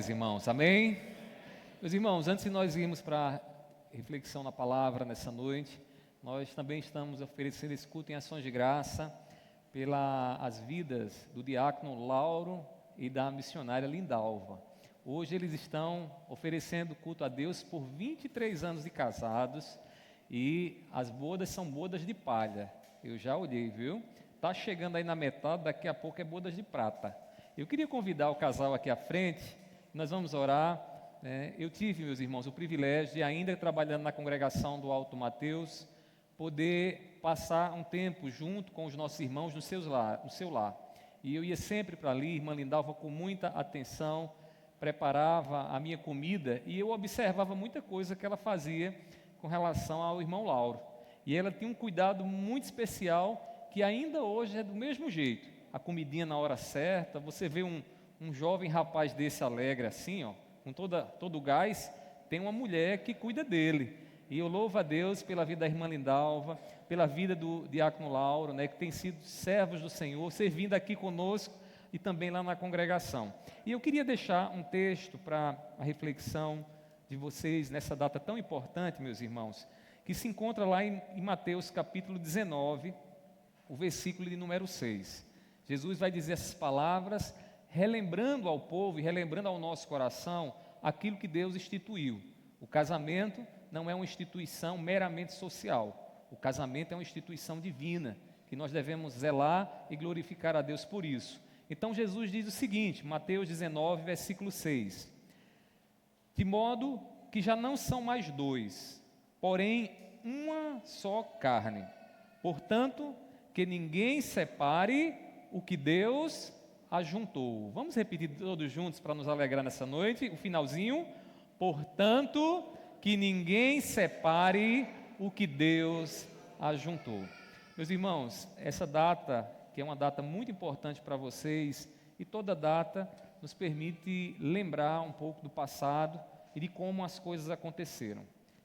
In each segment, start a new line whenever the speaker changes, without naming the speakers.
paz, irmãos. Amém? Meus irmãos, antes de nós irmos para a reflexão na palavra nessa noite, nós também estamos oferecendo esse culto em ações de graça pelas vidas do diácono Lauro e da missionária Lindalva. Hoje eles estão oferecendo culto a Deus por 23 anos de casados e as bodas são bodas de palha. Eu já olhei, viu? Está chegando aí na metade, daqui a pouco é bodas de prata. Eu queria convidar o casal aqui à frente, nós vamos orar. Eu tive, meus irmãos, o privilégio de, ainda trabalhando na congregação do Alto Mateus, poder passar um tempo junto com os nossos irmãos no seu lar. E eu ia sempre para ali, irmã Lindalva, com muita atenção, preparava a minha comida e eu observava muita coisa que ela fazia com relação ao irmão Lauro. E ela tinha um cuidado muito especial que ainda hoje é do mesmo jeito. A comidinha na hora certa, você vê um jovem rapaz desse alegre assim, ó, com todo o gás, tem uma mulher que cuida dele. E eu louvo a Deus pela vida da irmã Lindalva, pela vida do diácono Lauro, né, que tem sido servos do Senhor, servindo aqui conosco e também lá na congregação. E eu queria deixar um texto para a reflexão de vocês nessa data tão importante, meus irmãos, que se encontra lá em Mateus capítulo 19, o versículo de número 6. Jesus vai dizer essas palavras, relembrando ao povo e relembrando ao nosso coração aquilo que Deus instituiu. O casamento não é uma instituição meramente social. O casamento é uma instituição divina, que nós devemos zelar e glorificar a Deus por isso. Então Jesus diz o seguinte, Mateus 19, versículo 6. De modo que já não são mais dois, porém uma só carne. Portanto, que ninguém separe o que Deus ajuntou. Vamos repetir todos juntos para nos alegrar nessa noite, o finalzinho. Portanto, que ninguém separe o que Deus ajuntou. Meus irmãos, essa data, que é uma data muito importante para vocês, e toda data nos permite lembrar um pouco do passado e de como as coisas aconteceram.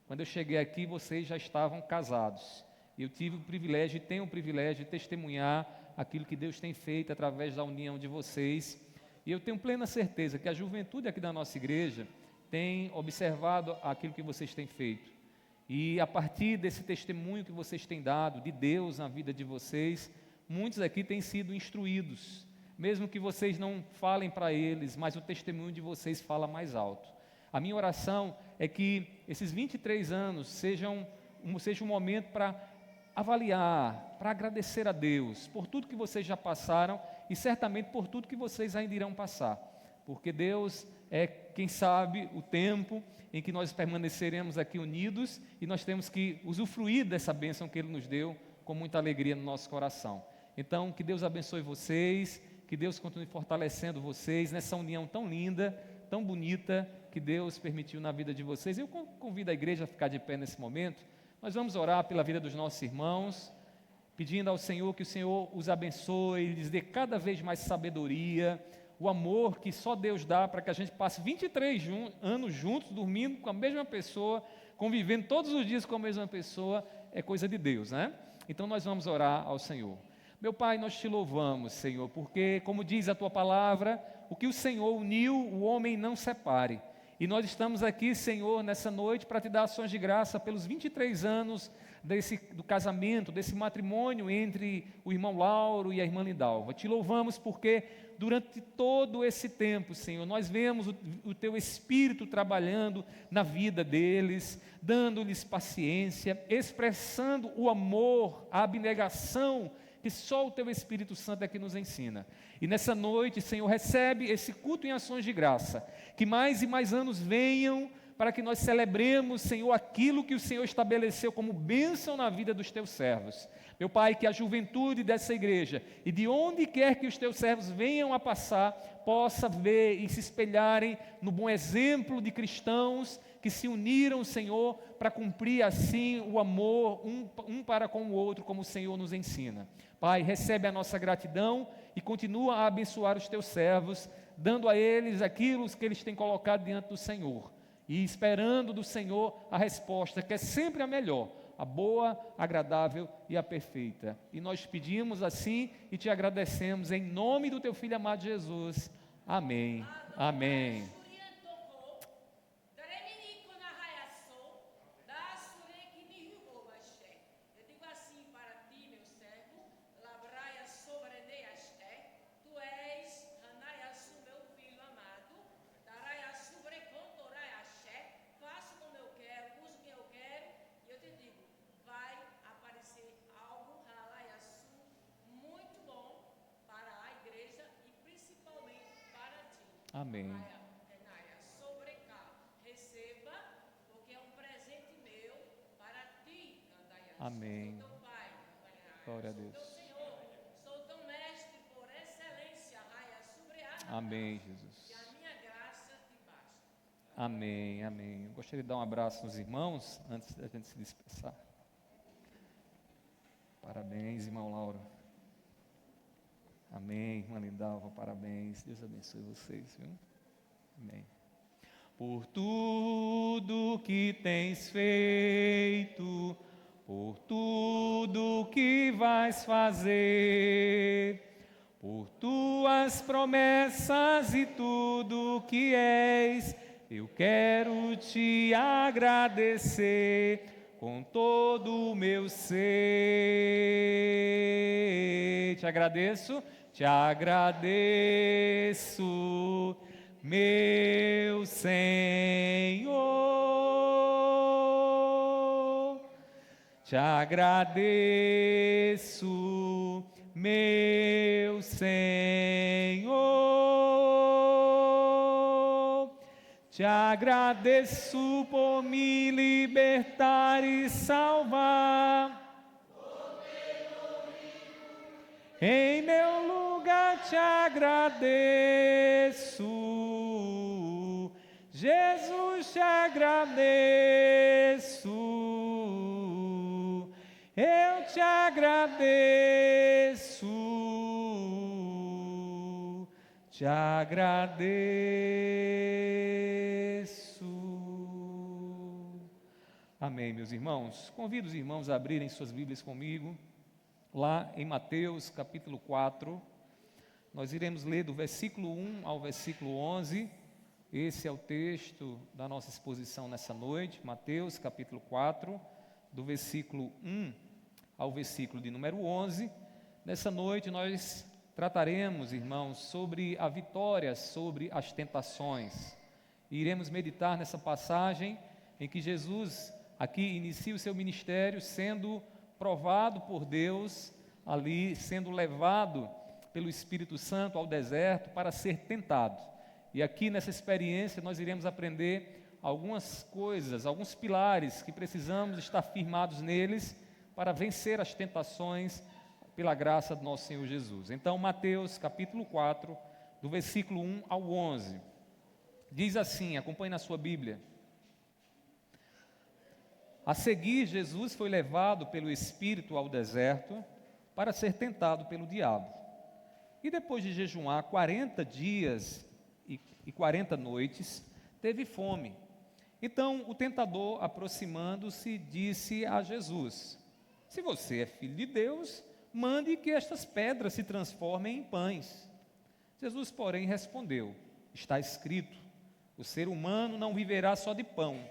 Quando eu cheguei aqui, vocês já estavam casados. Eu tive o privilégio e tenho o privilégio de testemunhar aquilo que Deus tem feito através da união de vocês. E eu tenho plena certeza que a juventude aqui da nossa igreja tem observado aquilo que vocês têm feito. E a partir desse testemunho que vocês têm dado de Deus na vida de vocês, muitos aqui têm sido instruídos, mesmo que vocês não falem para eles, mas o testemunho de vocês fala mais alto. A minha oração é que esses 23 anos seja um momento para avaliar, para agradecer a Deus por tudo que vocês já passaram e certamente por tudo que vocês ainda irão passar, porque Deus é quem sabe o tempo em que nós permaneceremos aqui unidos e nós temos que usufruir dessa bênção que Ele nos deu com muita alegria no nosso coração. Então, que Deus abençoe vocês, que Deus continue fortalecendo vocês nessa união tão linda, tão bonita que Deus permitiu na vida de vocês. Eu convido a igreja a ficar de pé nesse momento. Nós vamos orar pela vida dos nossos irmãos, pedindo ao Senhor que o Senhor os abençoe, lhes dê cada vez mais sabedoria, o amor que só Deus dá para que a gente passe 23 anos juntos, dormindo com a mesma pessoa, convivendo todos os dias com a mesma pessoa, é coisa de Deus, né? Então nós vamos orar ao Senhor. Meu Pai, nós te louvamos, Senhor, porque, como diz a Tua palavra, o que o Senhor uniu, o homem não separe. E nós estamos aqui, Senhor, nessa noite para te dar ações de graça pelos 23 anos do casamento, desse matrimônio entre o irmão Lauro e a irmã Lindalva. Te louvamos porque durante todo esse tempo, Senhor, nós vemos o Teu Espírito trabalhando na vida deles, dando-lhes paciência, expressando o amor, a abnegação que só o Teu Espírito Santo é que nos ensina. E nessa noite, Senhor, recebe esse culto em ações de graça, que mais e mais anos venham para que nós celebremos, Senhor, aquilo que o Senhor estabeleceu como bênção na vida dos Teus servos. Meu Pai, que a juventude dessa igreja e de onde quer que os Teus servos venham a passar, possa ver e se espelharem no bom exemplo de cristãos que se uniram, Senhor, para cumprir assim o amor um para com o outro, como o Senhor nos ensina. Pai, recebe a nossa gratidão e continua a abençoar os Teus servos, dando a eles aquilo que eles têm colocado diante do Senhor e esperando do Senhor a resposta, que é sempre a melhor, a boa, agradável e a perfeita. E nós pedimos assim e te agradecemos em nome do Teu Filho amado Jesus. Amém. Amém. Amém.
Sobre cá, receba, porque é um presente meu para ti, Candaia.
Amém.
Sou teu pai, Candaia.
Glória a
Sou
Deus.
teu Senhor, sou teu mestre por excelência, Raia, sobre
Amém, Jesus.
que a minha graça te basta.
Amém, amém. Eu gostaria de dar um abraço nos irmãos, antes da gente se dispersar. Parabéns, irmão Lauro. Amém, irmã Lindalva, parabéns. Deus abençoe vocês, viu? Amém. Por tudo que tens feito, por tudo que vais fazer, por tuas promessas e tudo que és, eu quero te agradecer com todo o meu ser. Te agradeço, meu Senhor. Te agradeço, meu Senhor. Te agradeço por me libertar e salvar. Em meu lugar te agradeço, Jesus, te agradeço, eu te agradeço, te agradeço. Amém, meus irmãos. Convido os irmãos a abrirem suas Bíblias comigo. Lá em Mateus capítulo 4, nós iremos ler do versículo 1 ao versículo 11, esse é o texto da nossa exposição nessa noite, Mateus capítulo 4, do versículo 1 ao versículo de número 11. Nessa noite nós trataremos, irmãos, sobre a vitória sobre as tentações. E iremos meditar nessa passagem em que Jesus aqui inicia o seu ministério sendo provado por Deus, ali sendo levado pelo Espírito Santo ao deserto para ser tentado. E aqui nessa experiência nós iremos aprender algumas coisas, alguns pilares que precisamos estar firmados neles para vencer as tentações pela graça do nosso Senhor Jesus. Então, Mateus capítulo 4, do versículo 1 ao 11, diz assim, acompanhe na sua Bíblia. A seguir, Jesus foi levado pelo Espírito ao deserto para ser tentado pelo diabo. E depois de jejuar 40 dias e 40 noites, teve fome. Então o tentador, aproximando-se, disse a Jesus: se você é filho de Deus, mande que estas pedras se transformem em pães. Jesus, porém, respondeu: está escrito, o ser humano não viverá só de pão,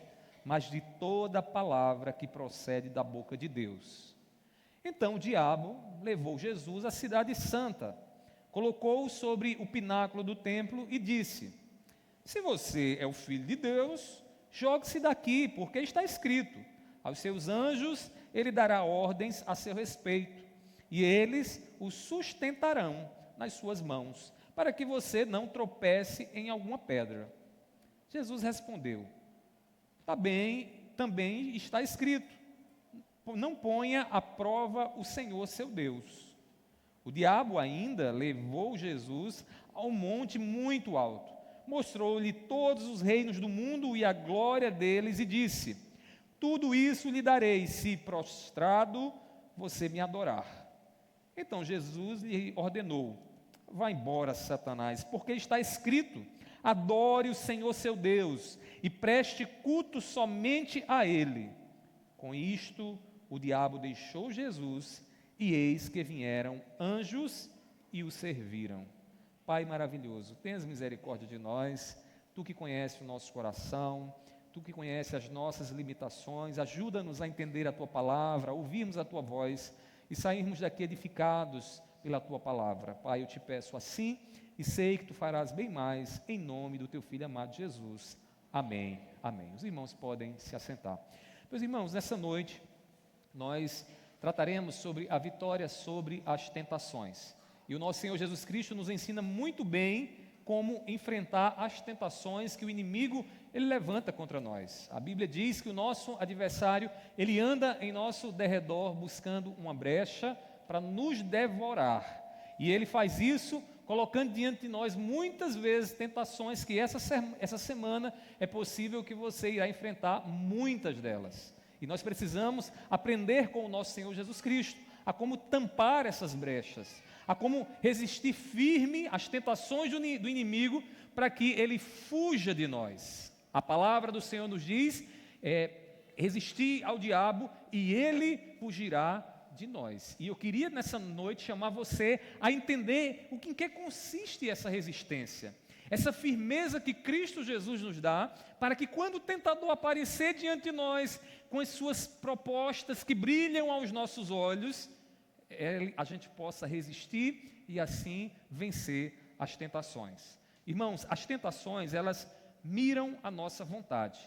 mas de toda palavra que procede da boca de Deus. Então o diabo levou Jesus à cidade santa, colocou-o sobre o pináculo do templo e disse: se você é o filho de Deus, jogue-se daqui, porque está escrito, aos seus anjos ele dará ordens a seu respeito, e eles o sustentarão nas suas mãos, para que você não tropece em alguma pedra. Jesus respondeu: também está escrito, não ponha à prova o Senhor seu Deus. O diabo ainda levou Jesus a um monte muito alto, mostrou-lhe todos os reinos do mundo e a glória deles e disse: tudo isso lhe darei, se prostrado você me adorar. Então Jesus lhe ordenou: vá embora, Satanás, porque está escrito, adore o Senhor seu Deus e preste culto somente a Ele. Com isto, o diabo deixou Jesus e eis que vieram anjos e o serviram. Pai maravilhoso, tenhas misericórdia de nós, Tu que conheces o nosso coração, Tu que conheces as nossas limitações, ajuda-nos a entender a Tua palavra, a ouvirmos a Tua voz e sairmos daqui edificados pela Tua palavra. Pai, eu te peço assim e sei que Tu farás bem mais, em nome do Teu Filho amado Jesus. Amém, amém. Os irmãos podem se assentar. Meus irmãos, nessa noite nós trataremos sobre a vitória sobre as tentações. E o nosso Senhor Jesus Cristo nos ensina muito bem como enfrentar as tentações que o inimigo ele levanta contra nós. A Bíblia diz que o nosso adversário, ele anda em nosso derredor buscando uma brecha para nos devorar. E ele faz isso colocando diante de nós muitas vezes tentações que essa semana é possível que você irá enfrentar muitas delas. E nós precisamos aprender com o nosso Senhor Jesus Cristo a como tampar essas brechas, a como resistir firme às tentações do inimigo para que ele fuja de nós. A palavra do Senhor nos diz, resistir ao diabo e ele fugirá de nós. E eu queria nessa noite chamar você a entender em que consiste essa resistência, essa firmeza que Cristo Jesus nos dá, para que quando o tentador aparecer diante de nós, com as suas propostas que brilham aos nossos olhos, a gente possa resistir e assim vencer as tentações. Irmãos, as tentações, elas miram a nossa vontade.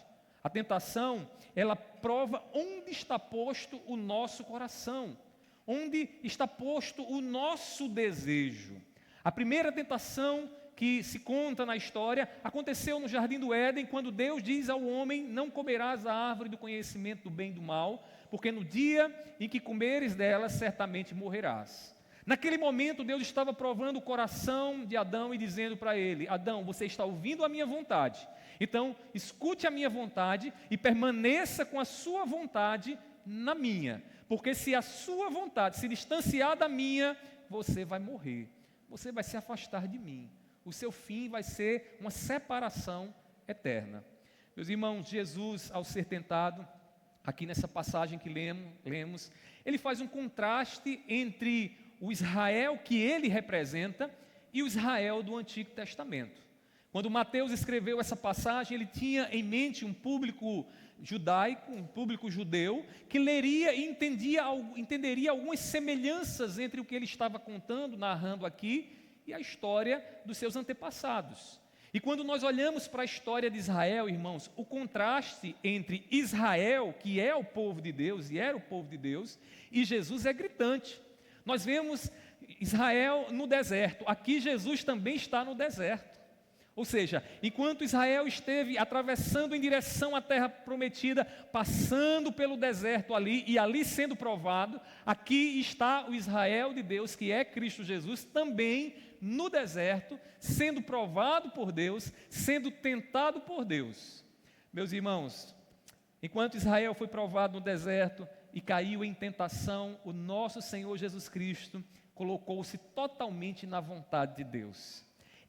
A tentação, ela prova onde está posto o nosso coração, onde está posto o nosso desejo. A primeira tentação que se conta na história aconteceu no Jardim do Éden, quando Deus diz ao homem: não comerás a árvore do conhecimento do bem e do mal, porque no dia em que comeres dela, certamente morrerás. Naquele momento, Deus estava provando o coração de Adão e dizendo para ele: Adão, você está ouvindo a minha vontade, então escute a minha vontade e permaneça com a sua vontade na minha, porque se a sua vontade se distanciar da minha, você vai morrer, você vai se afastar de mim, o seu fim vai ser uma separação eterna. Meus irmãos, Jesus, ao ser tentado, aqui nessa passagem que lemos, ele faz um contraste entre o Israel que ele representa e o Israel do Antigo Testamento. Quando Mateus escreveu essa passagem, ele tinha em mente um público judaico, um público judeu, que leria e entenderia algumas semelhanças entre o que ele estava contando, narrando aqui, e a história dos seus antepassados. E quando nós olhamos para a história de Israel, irmãos, o contraste entre Israel, que é o povo de Deus e era o povo de Deus, e Jesus é gritante. Nós vemos Israel no deserto, aqui Jesus também está no deserto. Ou seja, enquanto Israel esteve atravessando em direção à terra prometida, passando pelo deserto ali e ali sendo provado, aqui está o Israel de Deus, que é Cristo Jesus, também no deserto, sendo provado por Deus, sendo tentado por Deus. Meus irmãos, enquanto Israel foi provado no deserto e caiu em tentação, o nosso Senhor Jesus Cristo colocou-se totalmente na vontade de Deus.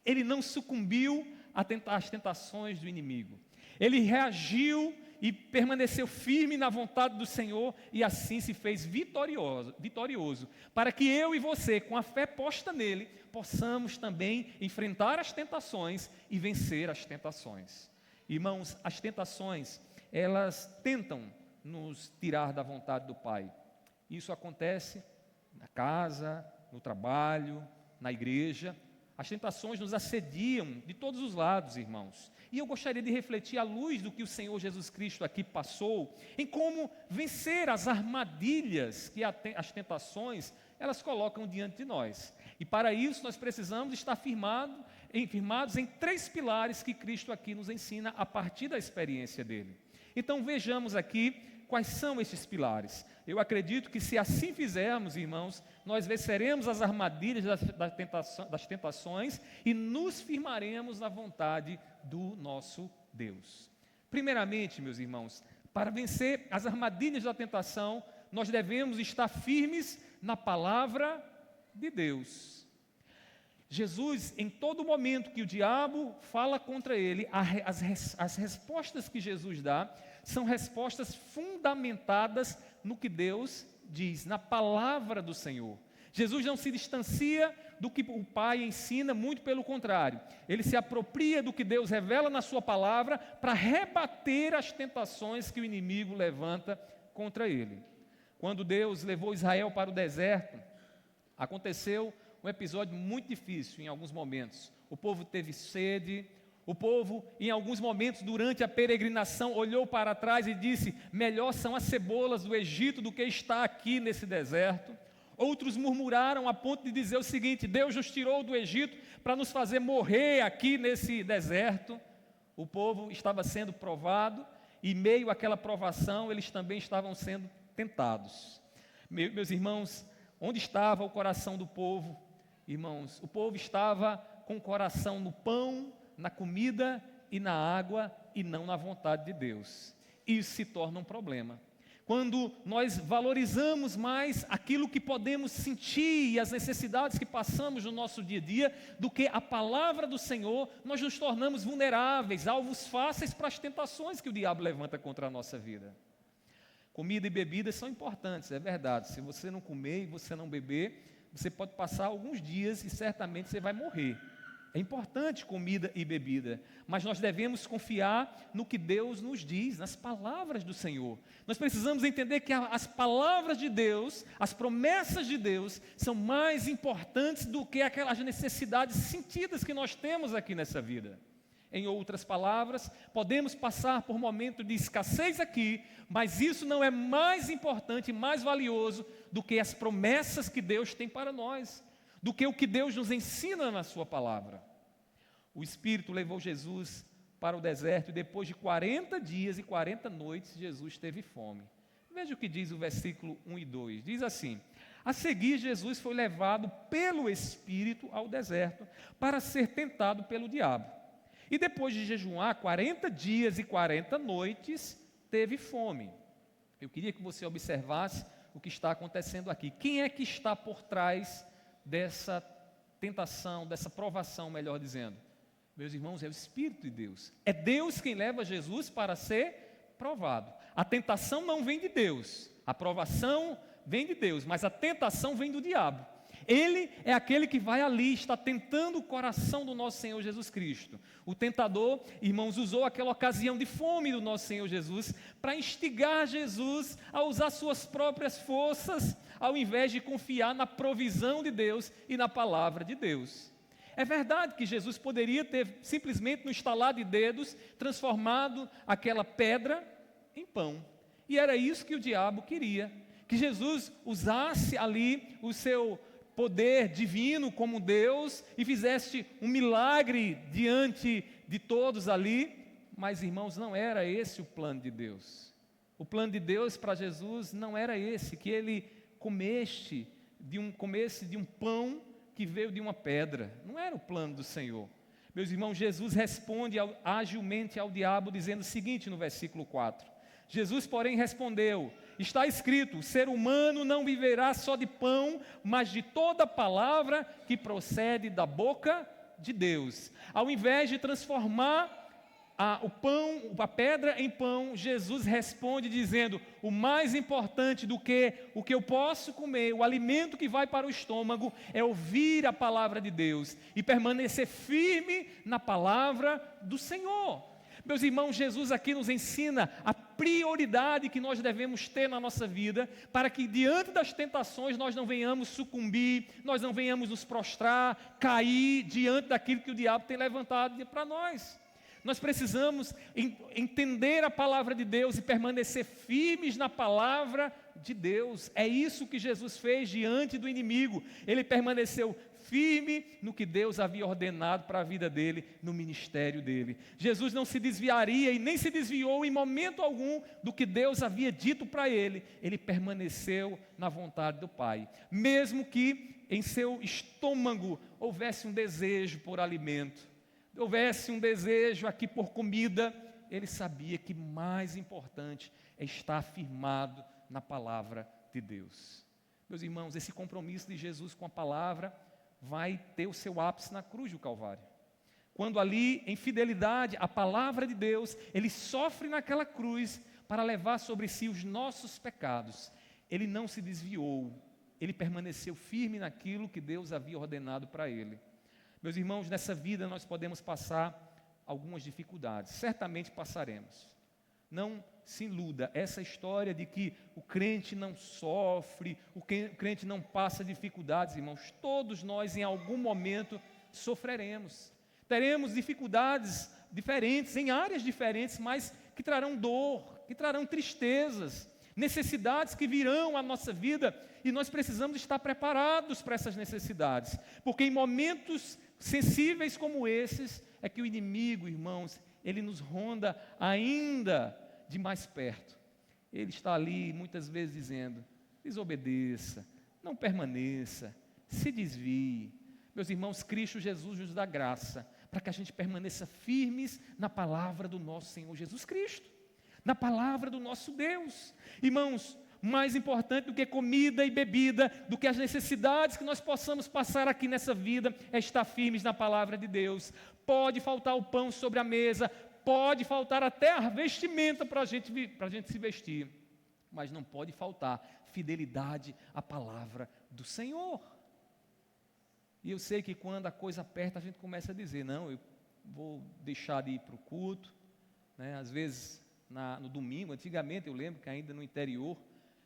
Ele não sucumbiu às tentações do inimigo. Ele reagiu e permaneceu firme na vontade do Senhor e assim se fez vitorioso, para que eu e você, com a fé posta nele, possamos também enfrentar as tentações e vencer as tentações. Irmãos, as tentações, elas tentam nos tirar da vontade do Pai. Isso acontece na casa, no trabalho, na igreja. As tentações nos assediam de todos os lados, irmãos. E eu gostaria de refletir à luz do que o Senhor Jesus Cristo aqui passou, em como vencer as armadilhas que as tentações, elas colocam diante de nós. E para isso nós precisamos estar firmados em 3 pilares que Cristo aqui nos ensina a partir da experiência dele. Então vejamos aqui quais são esses pilares. Eu acredito que se assim fizermos, irmãos, nós venceremos as armadilhas das tentações e nos firmaremos na vontade do nosso Deus. Primeiramente, meus irmãos, para vencer as armadilhas da tentação, nós devemos estar firmes na palavra de Deus. Jesus, em todo momento que o diabo fala contra ele, as respostas que Jesus dá são respostas fundamentadas no que Deus diz, na palavra do Senhor. Jesus não se distancia do que o Pai ensina, muito pelo contrário. Ele se apropria do que Deus revela na sua palavra para rebater as tentações que o inimigo levanta contra ele. Quando Deus levou Israel para o deserto, aconteceu um episódio muito difícil em alguns momentos. O povo teve sede. O povo, em alguns momentos durante a peregrinação, olhou para trás e disse: melhor são as cebolas do Egito do que estar aqui nesse deserto. Outros murmuraram a ponto de dizer o seguinte: Deus nos tirou do Egito para nos fazer morrer aqui nesse deserto. O povo estava sendo provado e, em meio àquela provação, eles também estavam sendo tentados. Meus irmãos, onde estava o coração do povo? Irmãos, o povo estava com o coração no pão, na comida e na água, e não na vontade de Deus. Isso se torna um problema. Quando nós valorizamos mais aquilo que podemos sentir e as necessidades que passamos no nosso dia a dia do que a palavra do Senhor, nós nos tornamos vulneráveis, alvos fáceis para as tentações que o diabo levanta contra a nossa vida. Comida e bebida são importantes, é verdade. Se você não comer e você não beber, você pode passar alguns dias e certamente você vai morrer. É importante comida e bebida, mas nós devemos confiar no que Deus nos diz, nas palavras do Senhor. Nós precisamos entender que as palavras de Deus, as promessas de Deus, são mais importantes do que aquelas necessidades sentidas que nós temos aqui nessa vida. Em outras palavras, podemos passar por momentos de escassez aqui, mas isso não é mais importante, mais valioso do que as promessas que Deus tem para nós, do que o que Deus nos ensina na sua palavra. O Espírito levou Jesus para o deserto e depois de 40 dias e 40 noites, Jesus teve fome. Veja o que diz o versículo 1 e 2. Diz assim: a seguir, Jesus foi levado pelo Espírito ao deserto para ser tentado pelo diabo. E depois de jejuar 40 dias e 40 noites, teve fome. Eu queria que você observasse o que está acontecendo aqui. Quem é que está por trás dessa tentação, dessa provação, melhor dizendo? Meus irmãos, é o Espírito de Deus. É Deus quem leva Jesus para ser provado. A tentação não vem de Deus, a provação vem de Deus, mas a tentação vem do diabo. Ele é aquele que vai ali, está tentando o coração do nosso Senhor Jesus Cristo. O tentador, irmãos, usou aquela ocasião de fome do nosso Senhor Jesus para instigar Jesus a usar suas próprias forças, ao invés de confiar na provisão de Deus e na palavra de Deus. É verdade que Jesus poderia ter simplesmente no estalar de dedos transformado aquela pedra em pão. E era isso que o diabo queria, que Jesus usasse ali o seu poder divino como Deus e fizesse um milagre diante de todos ali. Mas, irmãos, não era esse o plano de Deus. O plano de Deus para Jesus não era esse, que ele comesse de um pão que veio de uma pedra. Não era o plano do Senhor. Meus irmãos, Jesus responde agilmente ao diabo, dizendo o seguinte no versículo 4. Jesus, porém, respondeu: está escrito, o ser humano não viverá só de pão, mas de toda palavra que procede da boca de Deus. Ao invés de transformar a pedra em pão, Jesus responde dizendo: o mais importante do que o que eu posso comer, o alimento que vai para o estômago, é ouvir a palavra de Deus e permanecer firme na palavra do Senhor. Meus irmãos, Jesus aqui nos ensina a prioridade que nós devemos ter na nossa vida, para que diante das tentações nós não venhamos sucumbir, nós não venhamos nos prostrar, cair diante daquilo que o diabo tem levantado para nós. Nós precisamos entender a palavra de Deus e permanecer firmes na palavra de Deus. É isso que Jesus fez diante do inimigo. Ele permaneceu firme no que Deus havia ordenado para a vida dele, no ministério dele. Jesus não se desviaria e nem se desviou em momento algum do que Deus havia dito para ele. Ele permaneceu na vontade do Pai. Mesmo que em seu estômago houvesse um desejo por alimento, houvesse um desejo aqui por comida, ele sabia que mais importante é estar firmado na palavra de Deus. Meus irmãos, esse compromisso de Jesus com a palavra vai ter o seu ápice na cruz do Calvário. Quando ali, em fidelidade à palavra de Deus, ele sofre naquela cruz para levar sobre si os nossos pecados. Ele não se desviou, ele permaneceu firme naquilo que Deus havia ordenado para ele. Meus irmãos, nessa vida nós podemos passar algumas dificuldades, certamente passaremos. Não se iluda, essa história de que o crente não sofre, o crente não passa dificuldades, irmãos, todos nós em algum momento sofreremos. Teremos dificuldades diferentes, em áreas diferentes, mas que trarão dor, que trarão tristezas. necessidades que virão à nossa vida, e nós precisamos estar preparados para essas necessidades, porque em momentos sensíveis como esses, é que o inimigo, irmãos, ele nos ronda ainda de mais perto. Ele está ali muitas vezes dizendo: desobedeça, não permaneça, se desvie. Meus irmãos, Cristo Jesus nos dá graça para que a gente permaneça firmes na palavra do nosso Senhor Jesus Cristo, na palavra do nosso Deus. Irmãos, mais importante do que comida e bebida, do que as necessidades que nós possamos passar aqui nessa vida, é estar firmes na palavra de Deus. Pode faltar o pão sobre a mesa, pode faltar até a vestimenta para a gente se vestir, mas não pode faltar fidelidade à palavra do Senhor. E eu sei que quando a coisa aperta, a gente começa a dizer: não, eu vou deixar de ir para o culto, né? Às vezes no domingo, antigamente eu lembro que ainda no interior,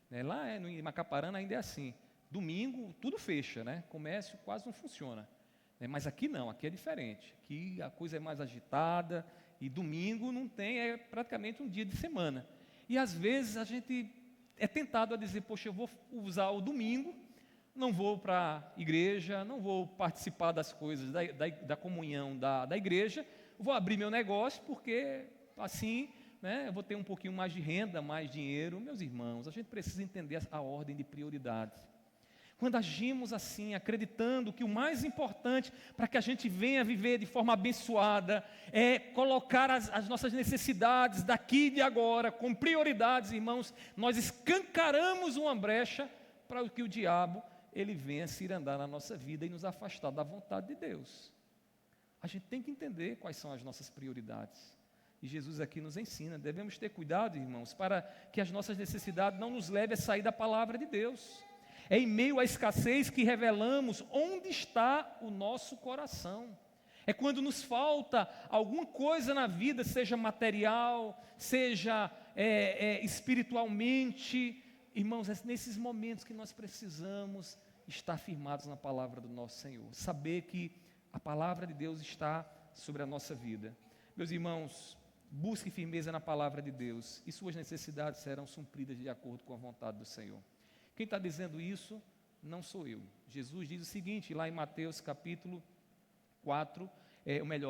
né, lá em Macaparana ainda é assim, domingo tudo fecha, né? Comércio quase não funciona, né? Mas aqui não, aqui é diferente, aqui a coisa é mais agitada, e domingo não tem, é praticamente um dia de semana. E às vezes a gente é tentado a dizer: poxa, eu vou usar o domingo, não vou para a igreja, não vou participar das coisas da comunhão da igreja, vou abrir meu negócio, porque assim, né, eu vou ter um pouquinho mais de renda, mais dinheiro. Meus irmãos, a gente precisa entender a ordem de prioridades. Quando agimos assim, acreditando que o mais importante para que a gente venha viver de forma abençoada é colocar as nossas necessidades daqui e de agora com prioridades, irmãos, nós escancaramos uma brecha para que o diabo ele venha cirandar na nossa vida e nos afastar da vontade de Deus. A gente tem que entender quais são as nossas prioridades. E Jesus aqui nos ensina, devemos ter cuidado, irmãos, para que as nossas necessidades não nos levem a sair da palavra de Deus. É em meio à escassez que revelamos onde está o nosso coração. É quando nos falta alguma coisa na vida, seja material, seja espiritualmente. Irmãos, é nesses momentos que nós precisamos estar firmados na palavra do nosso Senhor. Saber que a palavra de Deus está sobre a nossa vida. Meus irmãos, busque firmeza na palavra de Deus e suas necessidades serão supridas de acordo com a vontade do Senhor. Quem está dizendo isso não sou eu. Jesus diz o seguinte, lá em Mateus capítulo 4,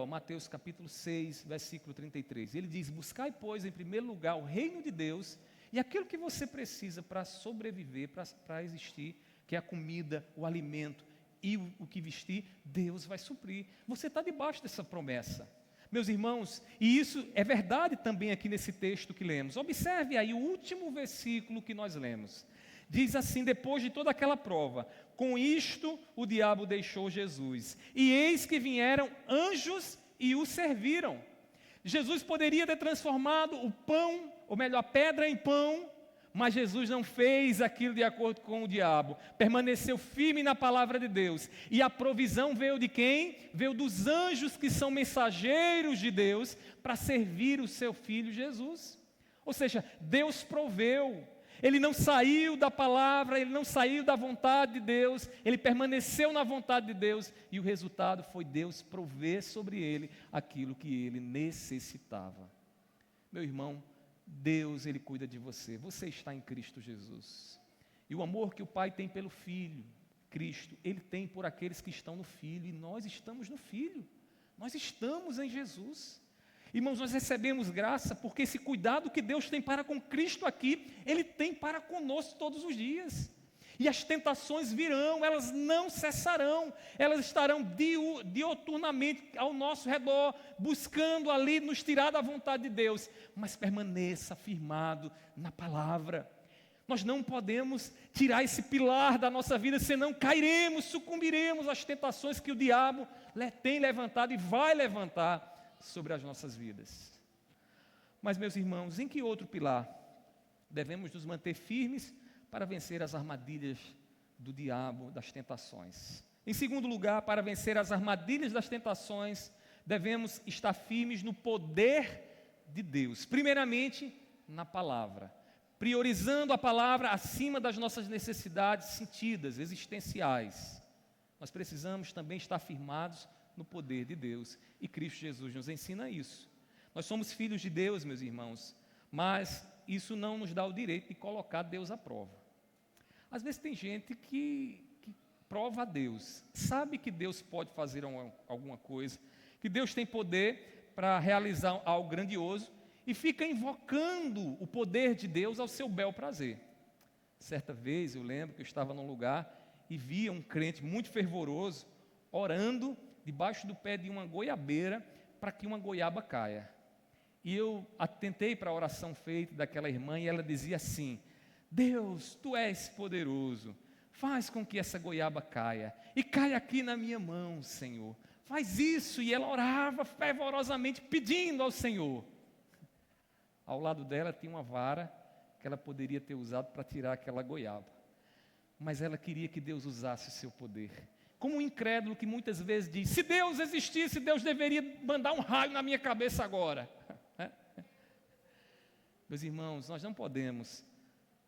Mateus capítulo 6, versículo 33. Ele diz: buscai, pois, em primeiro lugar o reino de Deus e aquilo que você precisa para sobreviver, para existir, que é a comida, o alimento e o que vestir, Deus vai suprir. Você está debaixo dessa promessa. Meus irmãos, e isso é verdade também aqui nesse texto que lemos. Observe aí o último versículo que nós lemos. Diz assim, depois de toda aquela prova: com isto o diabo deixou Jesus, e eis que vieram anjos e o serviram. Jesus poderia ter transformado o pão, ou melhor, a pedra em pão, mas Jesus não fez aquilo de acordo com o diabo, permaneceu firme na palavra de Deus, e a provisão veio de quem? Veio dos anjos que são mensageiros de Deus, para servir o seu Filho Jesus. Ou seja, Deus proveu. Ele não saiu da palavra, ele não saiu da vontade de Deus, ele permaneceu na vontade de Deus, e o resultado foi Deus prover sobre ele aquilo que ele necessitava. Meu irmão, Deus, ele cuida de você, você está em Cristo Jesus, e o amor que o Pai tem pelo Filho, Cristo, ele tem por aqueles que estão no Filho, e nós estamos no Filho, nós estamos em Jesus. Irmãos, nós recebemos graça porque esse cuidado que Deus tem para com Cristo aqui, Ele tem para conosco todos os dias. E as tentações virão, elas não cessarão, elas estarão dioturnamente ao nosso redor, buscando ali nos tirar da vontade de Deus. Mas permaneça firmado na palavra. Nós não podemos tirar esse pilar da nossa vida, senão cairemos, sucumbiremos às tentações que o diabo tem levantado e vai levantar sobre as nossas vidas. Mas, meus irmãos, em que outro pilar devemos nos manter firmes para vencer as armadilhas do diabo, das tentações? Em segundo lugar, para vencer as armadilhas das tentações, devemos estar firmes no poder de Deus. Primeiramente, na palavra, priorizando a palavra acima das nossas necessidades sentidas, existenciais. Nós precisamos também estar firmados no poder de Deus, e Cristo Jesus nos ensina isso. Nós somos filhos de Deus, meus irmãos, mas isso não nos dá o direito de colocar Deus à prova. Às vezes tem gente que prova a Deus, sabe que Deus pode fazer alguma coisa, que Deus tem poder para realizar algo grandioso, e fica invocando o poder de Deus ao seu bel prazer. Certa vez eu lembro que eu estava num lugar e via um crente muito fervoroso orando debaixo do pé de uma goiabeira para que uma goiaba caia. E eu atentei para a oração feita daquela irmã e ela dizia assim: Deus, Tu és poderoso, faz com que essa goiaba caia e caia aqui na minha mão, Senhor. Faz isso. E ela orava fervorosamente pedindo ao Senhor. Ao lado dela tinha uma vara que ela poderia ter usado para tirar aquela goiaba. Mas ela queria que Deus usasse o seu poder. Como um incrédulo que muitas vezes diz: se Deus existisse, Deus deveria mandar um raio na minha cabeça agora. Meus irmãos, nós não podemos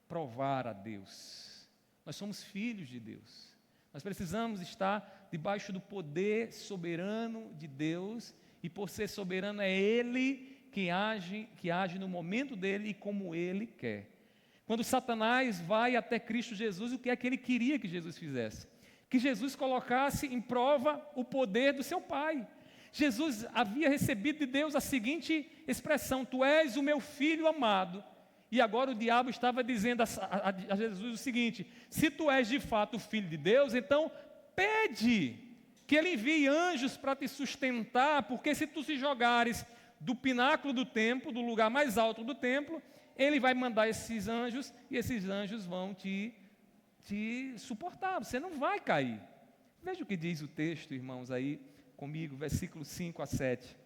provar a Deus. Nós somos filhos de Deus. Nós precisamos estar debaixo do poder soberano de Deus. E por ser soberano é Ele que age no momento dele e como Ele quer. Quando Satanás vai até Cristo Jesus, o que é que ele queria que Jesus fizesse? Que Jesus colocasse em prova o poder do seu Pai. Jesus havia recebido de Deus a seguinte expressão: Tu és o meu filho amado. E agora o diabo estava dizendo a Jesus o seguinte: se tu és de fato o filho de Deus, então pede que ele envie anjos para te sustentar, porque se tu se jogares do pináculo do templo, do lugar mais alto do templo, ele vai mandar esses anjos, e esses anjos vão te suportar, você não vai cair. Veja o que diz o texto, irmãos, aí comigo, versículos 5 a 7.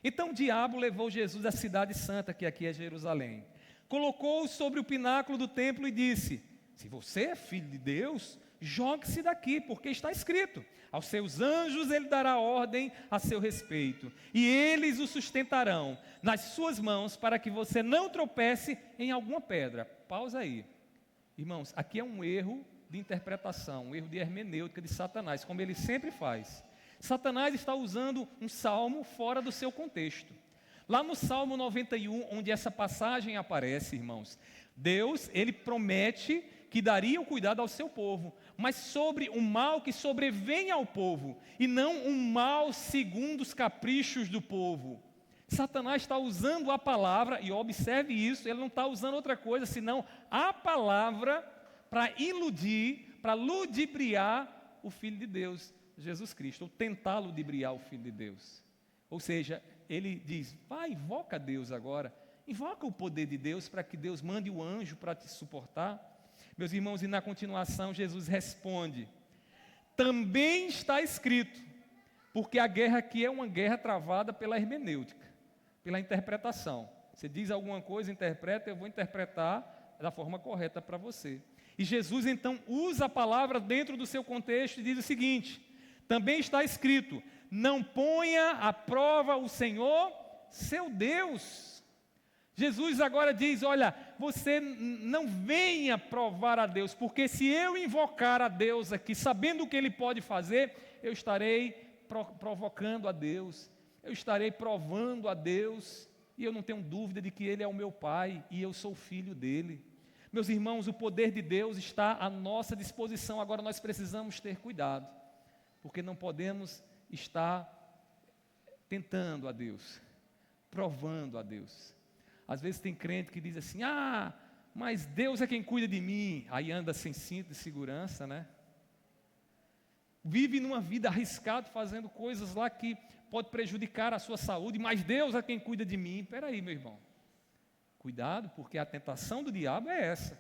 Então o diabo levou Jesus à cidade santa, que aqui é Jerusalém, colocou-o sobre o pináculo do templo e disse: se você é filho de Deus, jogue-se daqui, porque está escrito: aos seus anjos ele dará ordem a seu respeito, e eles o sustentarão nas suas mãos, para que você não tropece em alguma pedra. Pausa aí. Irmãos, aqui é um erro de interpretação, um erro de hermenêutica de Satanás, como ele sempre faz. Satanás está usando um salmo fora do seu contexto. Lá no Salmo 91, onde essa passagem aparece, irmãos, Deus, Ele promete que daria o cuidado ao seu povo, mas sobre o mal que sobrevém ao povo, e não um mal segundo os caprichos do povo. Satanás está usando a palavra, e observe isso, ele não está usando outra coisa senão a palavra para iludir, para ludibriar o Filho de Deus, Jesus Cristo, ou tentar ludibriar o Filho de Deus. Ou seja, ele diz: vai, invoca Deus agora, invoca o poder de Deus para que Deus mande o anjo para te suportar. Meus irmãos, e na continuação Jesus responde: também está escrito, porque a guerra aqui é uma guerra travada pela hermenêutica, pela interpretação. Você diz alguma coisa, interpreta, eu vou interpretar da forma correta para você. E Jesus então usa a palavra dentro do seu contexto e diz o seguinte: também está escrito: não ponha à prova o Senhor, seu Deus. Jesus agora diz: olha, você não venha provar a Deus, porque se eu invocar a Deus aqui, sabendo o que Ele pode fazer, eu estarei provocando a Deus, eu estarei provando a Deus, e eu não tenho dúvida de que Ele é o meu Pai, e eu sou filho dEle. Meus irmãos, o poder de Deus está à nossa disposição, agora nós precisamos ter cuidado, porque não podemos estar tentando a Deus, provando a Deus. Às vezes tem crente que diz assim: mas Deus é quem cuida de mim. Aí anda sem cinto de segurança, né? Vive numa vida arriscada, fazendo coisas lá que pode prejudicar a sua saúde, mas Deus é quem cuida de mim. Espera aí, meu irmão. Cuidado, porque a tentação do diabo é essa.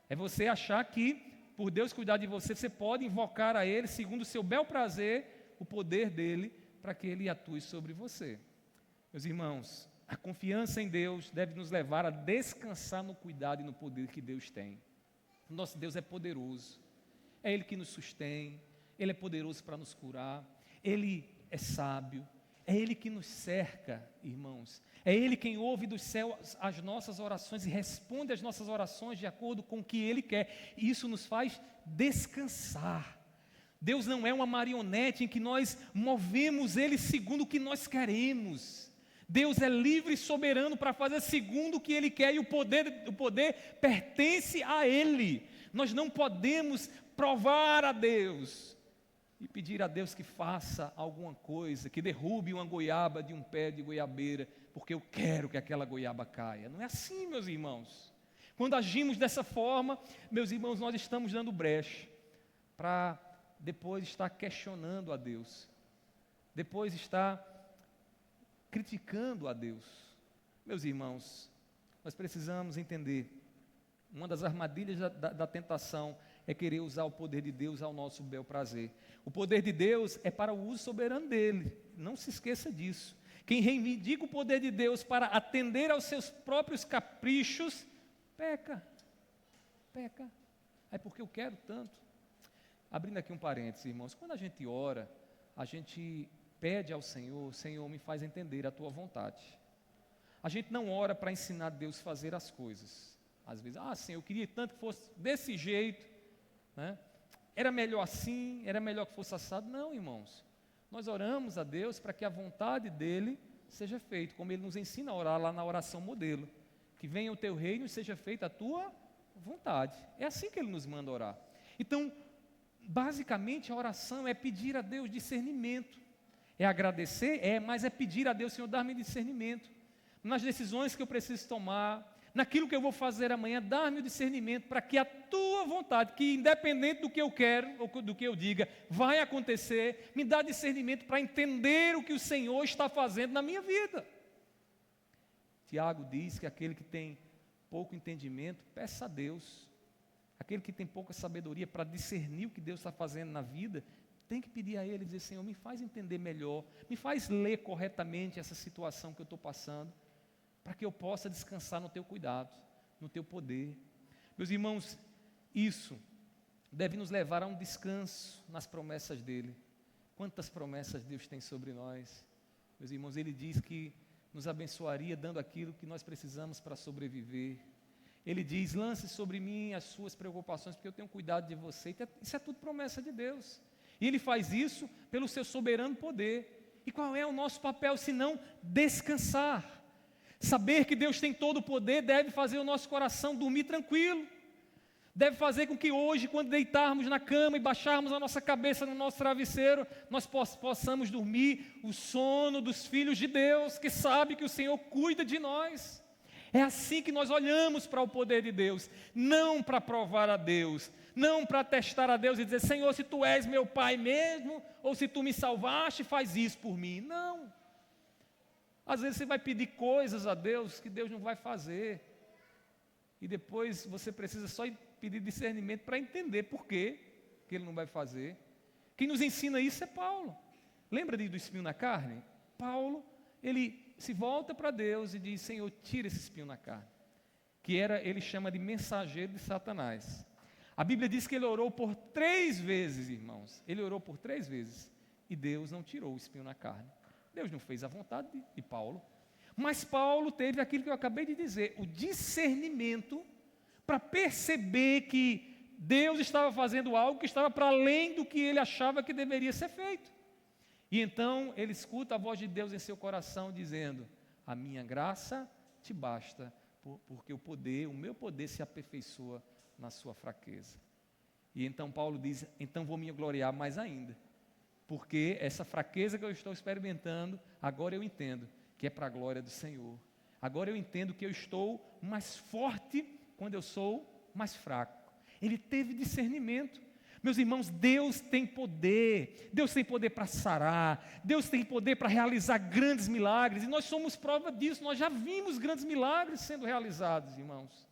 É você achar que, por Deus cuidar de você, você pode invocar a Ele, segundo o seu bel prazer, o poder dEle, para que Ele atue sobre você. Meus irmãos, a confiança em Deus deve nos levar a descansar no cuidado e no poder que Deus tem. Nosso Deus é poderoso, é Ele que nos sustém, Ele é poderoso para nos curar, Ele é sábio, é Ele que nos cerca, irmãos. É Ele quem ouve dos céus as nossas orações e responde às nossas orações de acordo com o que Ele quer. E isso nos faz descansar. Deus não é uma marionete em que nós movemos Ele segundo o que nós queremos. Deus é livre e soberano para fazer segundo o que Ele quer, e o poder pertence a Ele. Nós não podemos provar a Deus e pedir a Deus que faça alguma coisa, que derrube uma goiaba de um pé de goiabeira, porque eu quero que aquela goiaba caia. Não é assim, meus irmãos. Quando agimos dessa forma, meus irmãos, nós estamos dando brecha para depois estar questionando a Deus, depois estar criticando a Deus. Meus irmãos, nós precisamos entender, uma das armadilhas da tentação é querer usar o poder de Deus ao nosso bel prazer. O poder de Deus é para o uso soberano dele, não se esqueça disso. Quem reivindica o poder de Deus para atender aos seus próprios caprichos, peca. É porque eu quero tanto. Abrindo aqui um parênteses, irmãos, quando a gente ora, a gente pede ao Senhor: Senhor, me faz entender a tua vontade. A gente não ora para ensinar Deus a fazer as coisas. Às vezes, Senhor, eu queria tanto que fosse desse jeito, né? Era melhor assim, era melhor que fosse assado. Não, irmãos, nós oramos a Deus para que a vontade dEle seja feita, como Ele nos ensina a orar lá na oração modelo: que venha o teu reino e seja feita a tua vontade. É assim que Ele nos manda orar. Então, basicamente a oração é pedir a Deus discernimento, é agradecer, mas é pedir a Deus: Senhor, dá-me discernimento nas decisões que eu preciso tomar, naquilo que eu vou fazer amanhã, dá-me o discernimento para que a tua vontade, que independente do que eu quero ou do que eu diga, vai acontecer, me dá discernimento para entender o que o Senhor está fazendo na minha vida. Tiago diz que aquele que tem pouco entendimento, peça a Deus. Aquele que tem pouca sabedoria para discernir o que Deus está fazendo na vida, tem que pedir a Ele, dizer: Senhor, me faz entender melhor, me faz ler corretamente essa situação que eu estou passando, para que eu possa descansar no Teu cuidado, no Teu poder. Meus irmãos, isso deve nos levar a um descanso nas promessas dEle. Quantas promessas Deus tem sobre nós. Meus irmãos, Ele diz que nos abençoaria dando aquilo que nós precisamos para sobreviver. Ele diz: lance sobre mim as suas preocupações, porque eu tenho cuidado de você. Isso é tudo promessa de Deus. E Ele faz isso pelo seu soberano poder. E qual é o nosso papel, se não descansar? Saber que Deus tem todo o poder deve fazer o nosso coração dormir tranquilo. Deve fazer com que hoje, quando deitarmos na cama e baixarmos a nossa cabeça no nosso travesseiro, nós possamos dormir o sono dos filhos de Deus, que sabe que o Senhor cuida de nós. É assim que nós olhamos para o poder de Deus, não para provar a Deus, não para testar a Deus e dizer: Senhor, se Tu és meu Pai mesmo, ou se Tu me salvaste, faz isso por mim. Não. Às vezes você vai pedir coisas a Deus que Deus não vai fazer, e depois você precisa só pedir discernimento para entender por que Ele não vai fazer. Quem nos ensina isso é Paulo. Lembra do espinho na carne? Paulo, ele se volta para Deus e diz: Senhor, tira esse espinho na carne, que ele chama de mensageiro de Satanás. A Bíblia diz que ele orou por 3 vezes, irmãos. Ele orou por 3 vezes e Deus não tirou o espinho na carne. Deus não fez a vontade de Paulo, mas Paulo teve aquilo que eu acabei de dizer, o discernimento para perceber que Deus estava fazendo algo que estava para além do que ele achava que deveria ser feito. E então ele escuta a voz de Deus em seu coração dizendo: a minha graça te basta, porque o meu poder se aperfeiçoa na sua fraqueza. E então Paulo diz: então vou me gloriar mais ainda, porque essa fraqueza que eu estou experimentando, agora eu entendo que é para a glória do Senhor. Agora eu entendo que eu estou mais forte quando eu sou mais fraco. Ele teve discernimento. Meus irmãos, Deus tem poder para sarar, Deus tem poder para realizar grandes milagres, e nós somos prova disso. Nós já vimos grandes milagres sendo realizados, irmãos.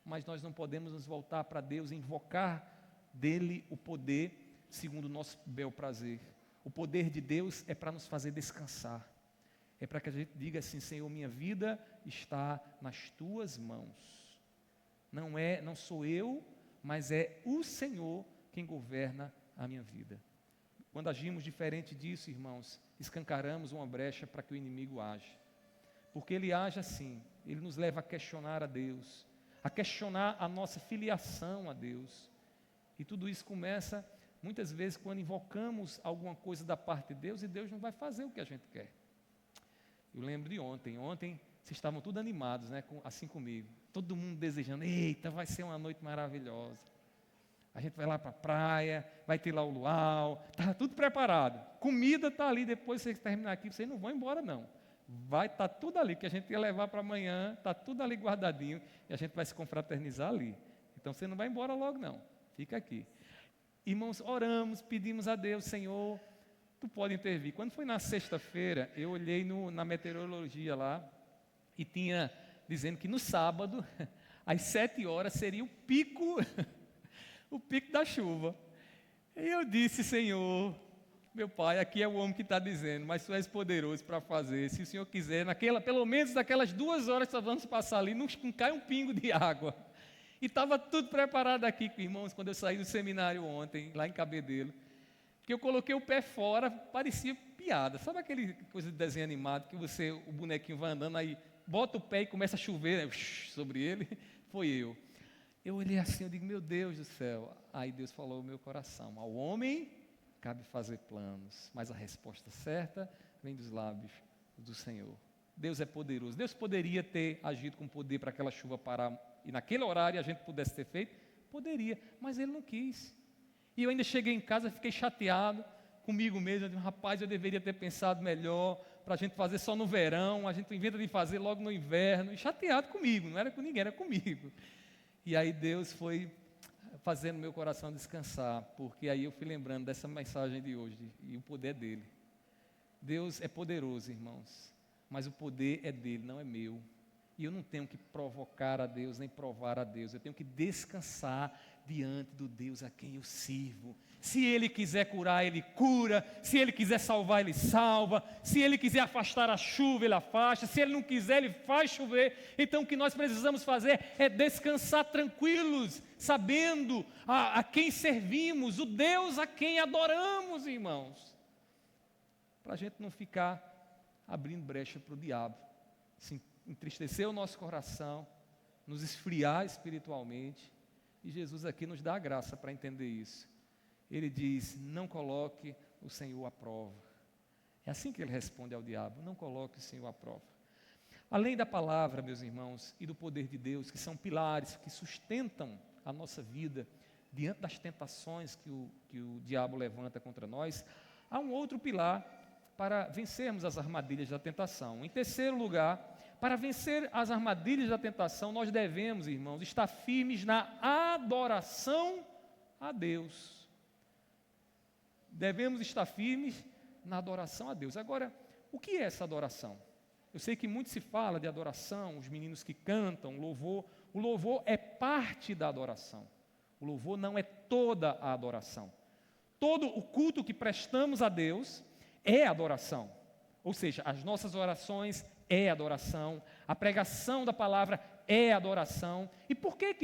Mas nós não podemos nos voltar para Deus e invocar dele o poder segundo o nosso bel prazer. O poder de Deus é para nos fazer descansar, é para que a gente diga assim: Senhor, minha vida está nas tuas mãos. Não sou eu, mas é o Senhor quem governa a minha vida. Quando agimos diferente disso, irmãos, escancaramos uma brecha para que o inimigo age. Porque ele age assim, ele nos leva a questionar a Deus, a questionar a nossa filiação a Deus. E tudo isso começa, muitas vezes, quando invocamos alguma coisa da parte de Deus e Deus não vai fazer o que a gente quer. Eu lembro de ontem. Ontem vocês estavam todos animados, né? Assim comigo. Todo mundo desejando, eita, vai ser uma noite maravilhosa. A gente vai lá para a praia, vai ter lá o luau, estava tudo preparado. Comida está ali, depois vocês terminar aqui, vocês não vão embora não. Vai estar tudo ali, que a gente ia levar para amanhã, está tudo ali guardadinho, e a gente vai se confraternizar ali. Então você não vai embora logo não, fica aqui. Irmãos, oramos, pedimos a Deus, Senhor, Tu pode intervir. Quando foi na sexta-feira, eu olhei na meteorologia lá, e tinha dizendo que no sábado, às 7 horas, seria o pico da chuva. E eu disse, Senhor, meu Pai, aqui é o homem que está dizendo, mas Tu és poderoso para fazer. Se o Senhor quiser, pelo menos naquelas 2 horas que nós vamos passar ali, não cai um pingo de água. E estava tudo preparado aqui, irmãos, quando eu saí do seminário ontem, lá em Cabedelo, que eu coloquei o pé fora, parecia piada. Sabe aquele coisa de desenho animado, que o bonequinho vai andando, aí bota o pé e começa a chover, né, sobre ele? Foi eu. Eu olhei assim, eu digo, meu Deus do céu. Aí Deus falou no meu coração, ao homem cabe fazer planos, mas a resposta certa vem dos lábios do Senhor. Deus é poderoso. Deus poderia ter agido com poder para aquela chuva parar, e naquele horário a gente pudesse ter feito? Poderia, mas Ele não quis. E eu ainda cheguei em casa, fiquei chateado comigo mesmo, eu digo, rapaz, eu deveria ter pensado melhor, para a gente fazer só no verão, a gente inventa de fazer logo no inverno, e chateado comigo, não era com ninguém, era comigo. E aí Deus foi fazendo meu coração descansar, porque aí eu fui lembrando dessa mensagem de hoje, e o poder dele. Deus é poderoso, irmãos, mas o poder é dele, não é meu. E eu não tenho que provocar a Deus, nem provar a Deus, eu tenho que descansar diante do Deus a quem eu sirvo. Se Ele quiser curar, Ele cura. Se Ele quiser salvar, Ele salva. Se Ele quiser afastar a chuva, Ele afasta. Se Ele não quiser, Ele faz chover. Então o que nós precisamos fazer é descansar tranquilos, sabendo a quem servimos, o Deus a quem adoramos, irmãos. Para a gente não ficar abrindo brecha para o diabo, se entristecer o nosso coração, nos esfriar espiritualmente. E Jesus aqui nos dá a graça para entender isso. Ele diz, não coloque o Senhor à prova. É assim que ele responde ao diabo, não coloque o Senhor à prova. Além da palavra, meus irmãos, e do poder de Deus, que são pilares que sustentam a nossa vida diante das tentações que o diabo levanta contra nós, há um outro pilar para vencermos as armadilhas da tentação. Em terceiro lugar, para vencer as armadilhas da tentação, nós devemos, irmãos, estar firmes na adoração a Deus. Devemos estar firmes na adoração a Deus. Agora, o que é essa adoração? Eu sei que muito se fala de adoração, os meninos que cantam, louvor. O louvor é parte da adoração. O louvor não é toda a adoração. Todo o culto que prestamos a Deus é adoração. Ou seja, as nossas orações é adoração, a pregação da palavra é adoração. E por que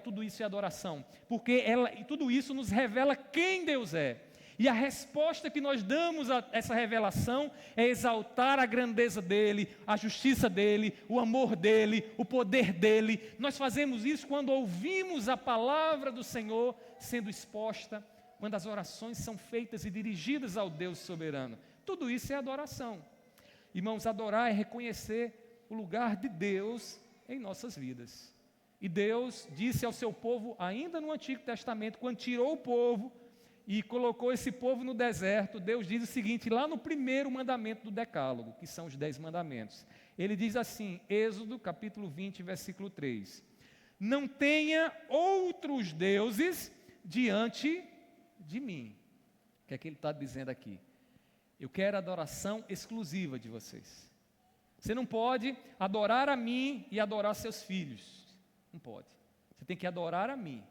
tudo isso é adoração? Porque tudo isso nos revela quem Deus é. E a resposta que nós damos a essa revelação é exaltar a grandeza dEle, a justiça dEle, o amor dEle, o poder dEle. Nós fazemos isso quando ouvimos a palavra do Senhor sendo exposta, quando as orações são feitas e dirigidas ao Deus soberano. Tudo isso é adoração. Irmãos, adorar é reconhecer o lugar de Deus em nossas vidas. E Deus disse ao seu povo, ainda no Antigo Testamento, quando tirou o povo e colocou esse povo no deserto, Deus diz o seguinte, lá no primeiro mandamento do Decálogo, que são os 10 mandamentos. Ele diz assim, Êxodo capítulo 20, versículo 3. Não tenha outros deuses diante de mim. O que é que ele está dizendo aqui? Eu quero adoração exclusiva de vocês. Você não pode adorar a mim e adorar seus filhos. Não pode. Você tem que adorar a mim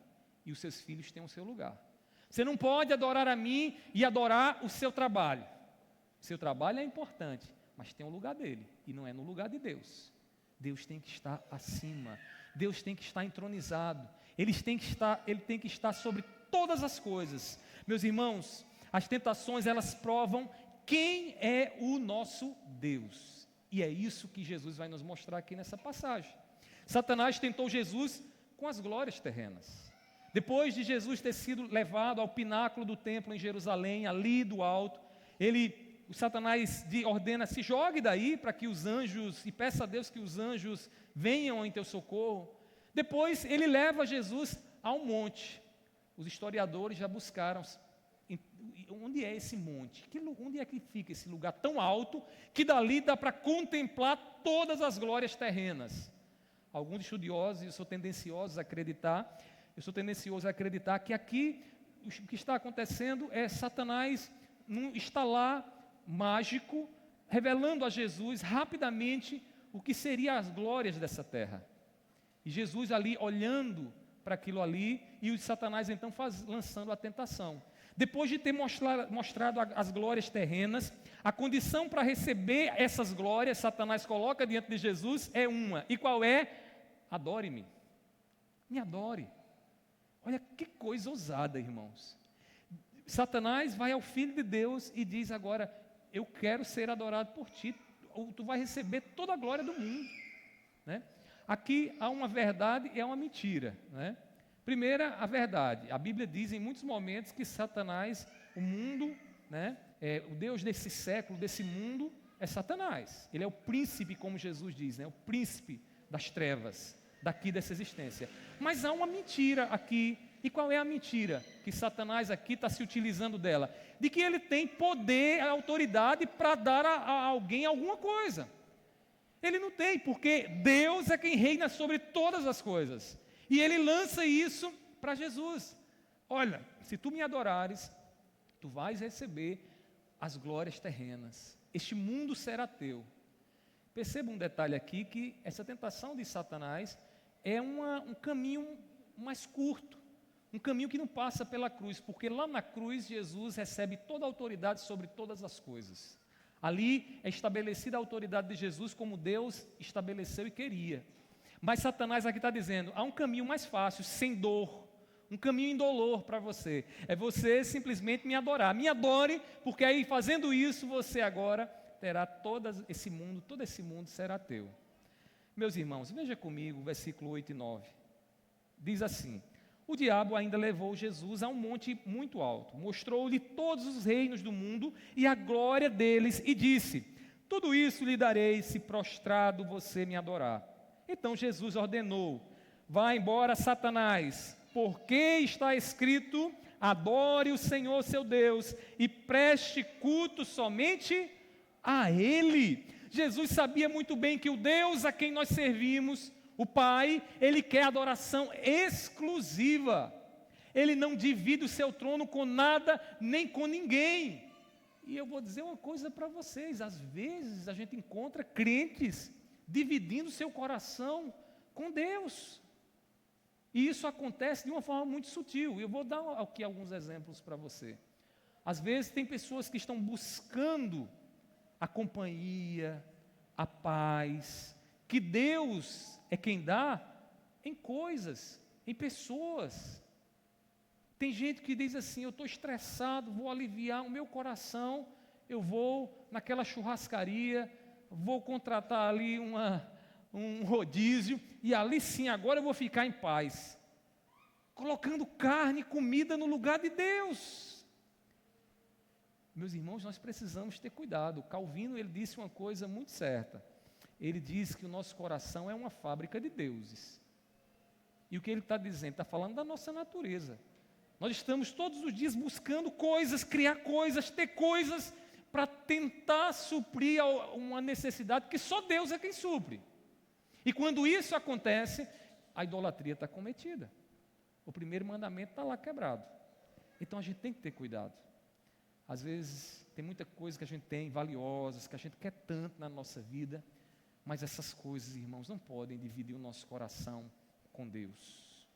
e os seus filhos têm o seu lugar. Você não pode adorar a mim e adorar o seu trabalho. O seu trabalho é importante, mas tem um lugar dele e não é no lugar de Deus. Deus tem que estar acima. Deus tem que estar entronizado. Ele tem que estar sobre todas as coisas. Meus irmãos, as tentações elas provam quem é o nosso Deus. E é isso que Jesus vai nos mostrar aqui nessa passagem. Satanás tentou Jesus com as glórias terrenas. Depois de Jesus ter sido levado ao pináculo do templo em Jerusalém, ali do alto, ele o Satanás ordena, se jogue daí para que os anjos, e peça a Deus que os anjos venham em teu socorro. Depois ele leva Jesus a um monte. Os historiadores já buscaram onde é esse monte, onde é que fica esse lugar tão alto que dali dá para contemplar todas as glórias terrenas. Alguns estudiosos, eu sou tendencioso a acreditar que aqui o que está acontecendo é Satanás num estalar mágico, revelando a Jesus rapidamente o que seriam as glórias dessa terra. E Jesus ali olhando para aquilo ali, e o Satanás então lançando a tentação. Depois de ter mostrado as glórias terrenas, a condição para receber essas glórias, Satanás coloca diante de Jesus, é uma. E qual é? Adore-me. Me adore. Olha que coisa ousada, irmãos. Satanás vai ao Filho de Deus e diz agora, eu quero ser adorado por ti, ou tu vai receber toda a glória do mundo. Né? Aqui há uma verdade e há uma mentira. Né? Primeira, a verdade. A Bíblia diz em muitos momentos que Satanás, o mundo, né, o Deus desse século, desse mundo, é Satanás. Ele é o príncipe, como Jesus diz, né, o príncipe das trevas, daqui dessa existência. Mas há uma mentira aqui. E qual é a mentira que Satanás aqui está se utilizando dela? De que ele tem poder, autoridade para dar a alguém alguma coisa. Ele não tem, porque Deus é quem reina sobre todas as coisas. E ele lança isso para Jesus. Olha, se tu me adorares, tu vais receber as glórias terrenas. Este mundo será teu. Perceba um detalhe aqui, que essa tentação de Satanás é um caminho mais curto. Um caminho que não passa pela cruz, porque lá na cruz Jesus recebe toda a autoridade sobre todas as coisas. Ali é estabelecida a autoridade de Jesus como Deus estabeleceu e queria. Mas Satanás aqui está dizendo, há um caminho mais fácil, sem dor, um caminho indolor para você. É você simplesmente me adorar. Me adore, porque aí fazendo isso você agora terá todo esse mundo será teu. Meus irmãos, veja comigo o versículo 8 e 9. Diz assim: o diabo ainda levou Jesus a um monte muito alto, mostrou-lhe todos os reinos do mundo e a glória deles, e disse: tudo isso lhe darei se prostrado você me adorar. Então Jesus ordenou: vá embora, Satanás, porque está escrito: adore o Senhor seu Deus e preste culto somente a Ele. Jesus sabia muito bem que o Deus a quem nós servimos, o Pai, Ele quer adoração exclusiva. Ele não divide o seu trono com nada, nem com ninguém. E eu vou dizer uma coisa para vocês, às vezes a gente encontra crentes dividindo seu coração com Deus. E isso acontece de uma forma muito sutil. Eu vou dar aqui alguns exemplos para você. Às vezes tem pessoas que estão buscando a companhia, a paz, que Deus é quem dá em coisas, em pessoas. Tem gente que diz assim: eu estou estressado, vou aliviar o meu coração, eu vou naquela churrascaria, vou contratar ali um rodízio, e ali sim, agora eu vou ficar em paz. Colocando carne e comida no lugar de Deus. Meus irmãos, nós precisamos ter cuidado. Calvino, ele disse uma coisa muito certa. Ele diz que o nosso coração é uma fábrica de deuses. E o que ele está dizendo? Está falando da nossa natureza. Nós estamos todos os dias buscando coisas, criar coisas, ter coisas, para tentar suprir uma necessidade que só Deus é quem supre. E quando isso acontece, a idolatria está cometida. O primeiro mandamento está lá quebrado. Então a gente tem que ter cuidado. Às vezes tem muita coisa que a gente tem, valiosas, que a gente quer tanto na nossa vida, mas essas coisas, irmãos, não podem dividir o nosso coração com Deus.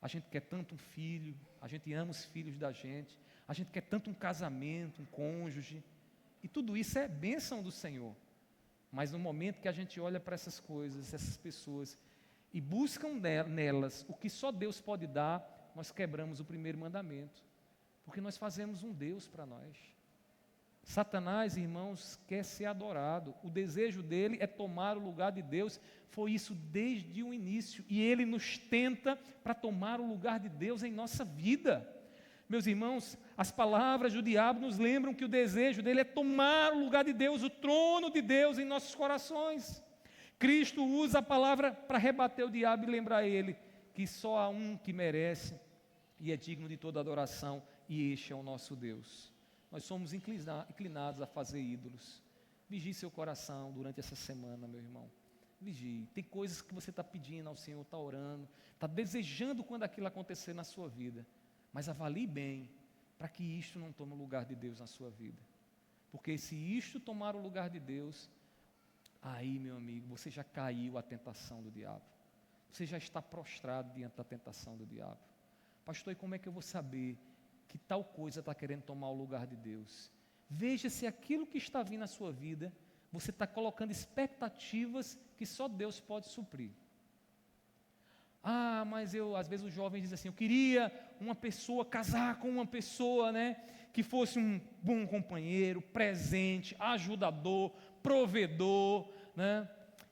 A gente quer tanto um filho, a gente ama os filhos da gente, a gente quer tanto um casamento, um cônjuge, e tudo isso é bênção do Senhor. Mas no momento que a gente olha para essas coisas, essas pessoas, e buscam nelas o que só Deus pode dar, nós quebramos o primeiro mandamento, porque nós fazemos um Deus para nós. Satanás, irmãos, quer ser adorado. O desejo dele é tomar o lugar de Deus. Foi isso desde o início. E ele nos tenta para tomar o lugar de Deus em nossa vida. Meus irmãos, as palavras do diabo nos lembram que o desejo dele é tomar o lugar de Deus, o trono de Deus em nossos corações. Cristo usa a palavra para rebater o diabo e lembrar ele que só há um que merece e é digno de toda adoração, e este é o nosso Deus. Nós somos inclinados a fazer ídolos. Vigie seu coração durante essa semana, meu irmão. Vigie. Tem coisas que você está pedindo ao Senhor, está orando, está desejando quando aquilo acontecer na sua vida. Mas avalie bem, para que isto não tome o lugar de Deus na sua vida. Porque se isto tomar o lugar de Deus, aí, meu amigo, você já caiu à tentação do diabo. Você já está prostrado diante da tentação do diabo. Pastor, e como é que eu vou saber que tal coisa está querendo tomar o lugar de Deus? Veja se aquilo que está vindo na sua vida, você está colocando expectativas que só Deus pode suprir. Ah, mas às vezes os jovens dizem assim, eu queria uma pessoa, casar com uma pessoa, que fosse um bom companheiro, presente, ajudador, provedor,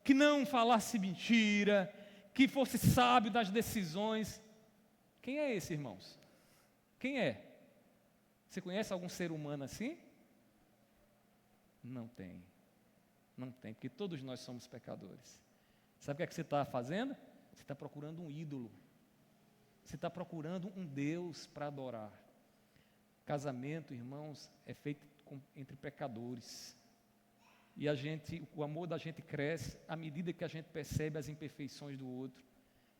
que não falasse mentira, que fosse sábio das decisões. Quem é esse, irmãos? Quem é? Você conhece algum ser humano assim? Não tem, porque todos nós somos pecadores. Sabe o que você está fazendo? Você está procurando um ídolo, você está procurando um Deus para adorar. Casamento, irmãos, é feito entre pecadores, e o amor da gente cresce à medida que a gente percebe as imperfeições do outro,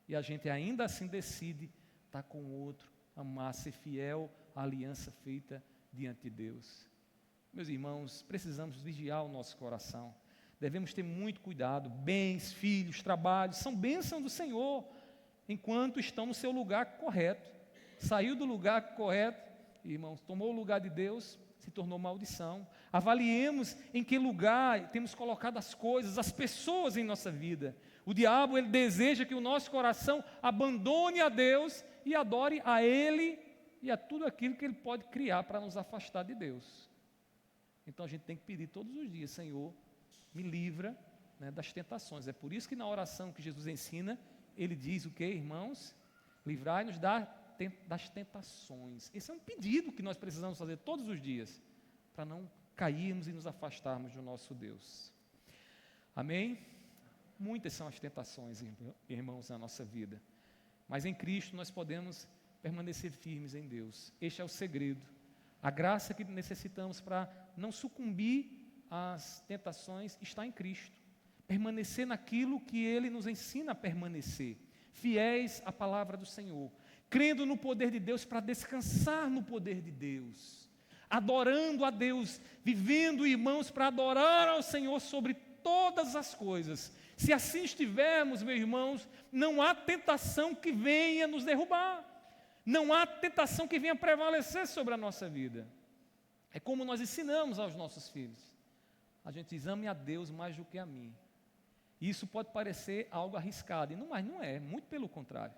e a gente ainda assim decide estar com o outro, amar, ser fiel à aliança feita diante de Deus. Meus irmãos, precisamos vigiar o nosso coração, devemos ter muito cuidado. Bens, filhos, trabalho, são bênçãos do Senhor, enquanto estão no seu lugar correto. Saiu do lugar correto, irmãos, tomou o lugar de Deus, se tornou maldição. Avaliemos em que lugar temos colocado as coisas, as pessoas em nossa vida. O diabo, ele deseja que o nosso coração abandone a Deus e adore a Ele e a tudo aquilo que Ele pode criar para nos afastar de Deus. Então a gente tem que pedir todos os dias, Senhor, me livra das tentações. É por isso que na oração que Jesus ensina, Ele diz o que, irmãos? Livrai-nos das tentações. Esse é um pedido que nós precisamos fazer todos os dias, para não cairmos e nos afastarmos do nosso Deus. Amém? Muitas são as tentações, irmãos, na nossa vida, mas em Cristo nós podemos permanecer firmes em Deus. Este é o segredo, a graça que necessitamos para não sucumbir às tentações está em Cristo. Permanecer naquilo que Ele nos ensina a permanecer, fiéis à palavra do Senhor, crendo no poder de Deus para descansar no poder de Deus, adorando a Deus, vivendo, irmãos, para adorar ao Senhor sobre todas as coisas. Se assim estivermos, meus irmãos, não há tentação que venha nos derrubar, não há tentação que venha prevalecer sobre a nossa vida. É como nós ensinamos aos nossos filhos, a gente diz, ame a Deus mais do que a mim. Isso pode parecer algo arriscado, mas não é, muito pelo contrário.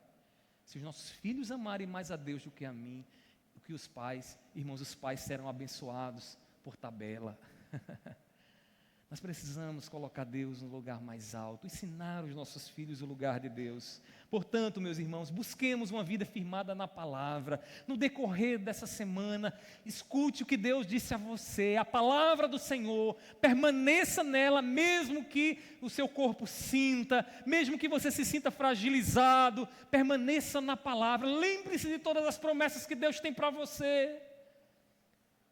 Se os nossos filhos amarem mais a Deus do que a mim, do que os pais, irmãos, os pais serão abençoados por tabela. Nós precisamos colocar Deus no lugar mais alto, ensinar os nossos filhos o lugar de Deus. Portanto, meus irmãos, busquemos uma vida firmada na palavra. No decorrer dessa semana, escute o que Deus disse a você, a palavra do Senhor, permaneça nela, mesmo que o seu corpo sinta, mesmo que você se sinta fragilizado, permaneça na palavra. Lembre-se de todas as promessas que Deus tem para você,